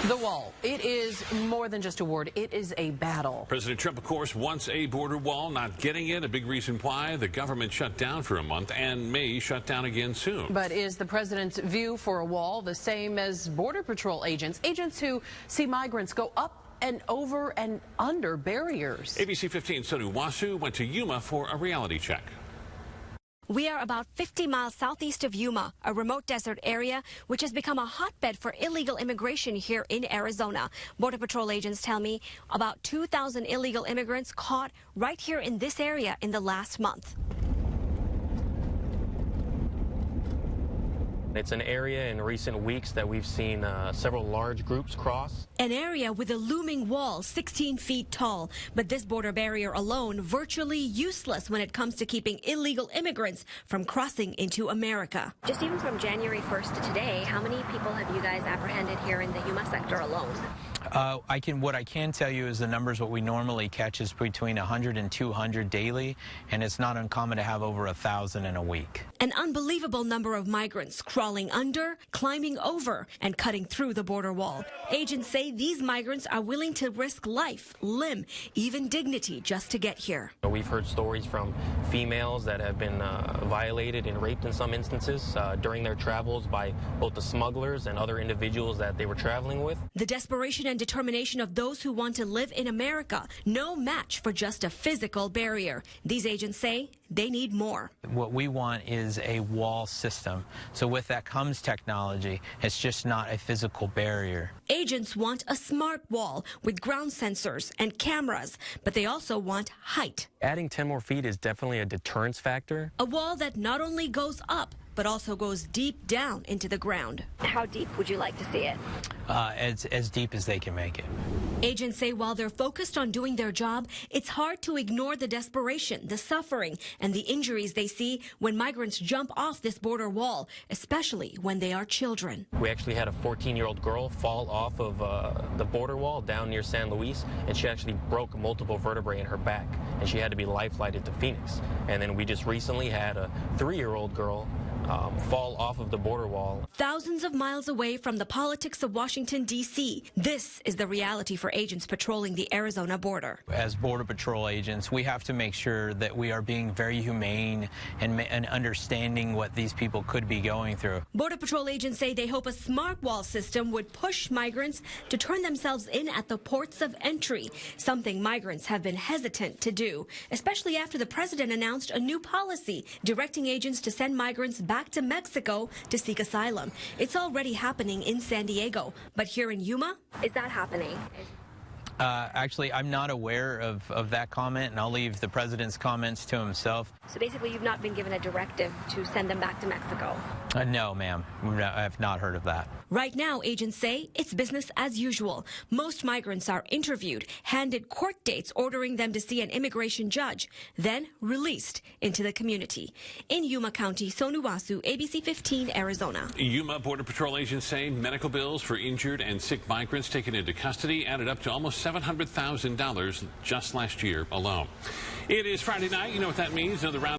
The wall. It is more than just a word. It is a battle. President Trump, of course, wants a border wall. Not getting it, a big reason why the government shut down for a month and may shut down again soon. But is the president's view for a wall the same as Border Patrol agents who see migrants go up and over and under barriers? ABC15 Sonu Wasu went to Yuma for a reality check. We are about 50 miles southeast of Yuma, a remote desert area which has become a hotbed for illegal immigration here in Arizona. Border Patrol agents tell me about 2,000 illegal immigrants caught right here in this area in the last month. It's an area in recent weeks that we've seen several large groups cross. An area with a looming wall 16 feet tall, but this border barrier alone virtually useless when it comes to keeping illegal immigrants from crossing into America. Just even from January 1st to today, how many people have you guys apprehended here in the Yuma sector alone? What I can tell you is the numbers. What we normally catch is between 100 and 200 daily, and it's not uncommon to have over 1,000 in a week. An unbelievable number of migrants crawling under, climbing over, and cutting through the border wall. Agents say these migrants are willing to risk life, limb, even dignity just to get here. We've heard stories from females that have been violated and raped in some instances during their travels by both the smugglers and other individuals that they were traveling with. The desperation and determination of those who want to live in America, no match for just a physical barrier. These agents say they need more. What we want is a wall system. So with that comes technology. It's just not a physical barrier. Agents want a smart wall with ground sensors and cameras, but they also want height. Adding 10 more feet is definitely a deterrence factor. A wall that not only goes up, but also goes deep down into the ground. How deep would you like to see it? As deep as they can make it. Agents say while they're focused on doing their job, it's hard to ignore the desperation, the suffering, and the injuries they see when migrants jump off this border wall, especially when they are children. We actually had a 14-year-old girl fall off of the border wall down near San Luis, and she actually broke multiple vertebrae in her back, and she had to be life-flighted to Phoenix. And then we just recently had a 3-year-old girl fall off of the border wall. Thousands of miles away from the politics of Washington, D.C., this is the reality for agents patrolling the Arizona border. As Border Patrol agents, we have to make sure that we are being very humane and understanding what these people could be going through. Border Patrol agents say they hope a smart wall system would push migrants to turn themselves in at the ports of entry, something migrants have been hesitant to do, especially after the president announced a new policy directing agents to send migrants back to Mexico to seek asylum. It's already happening in San Diego, but here in Yuma? Is that happening? Actually, I'm not aware of that comment, and I'll leave the president's comments to himself. So basically, you've not been given a directive to send them back to Mexico? No, ma'am. I have not heard of that. Right now, agents say it's business as usual. Most migrants are interviewed, handed court dates ordering them to see an immigration judge, then released into the community. In Yuma County, Sonu Wasu, ABC15, Arizona. Yuma Border Patrol agents say medical bills for injured and sick migrants taken into custody added up to almost $700,000 just last year alone. It is Friday night. You know what that means. Another round.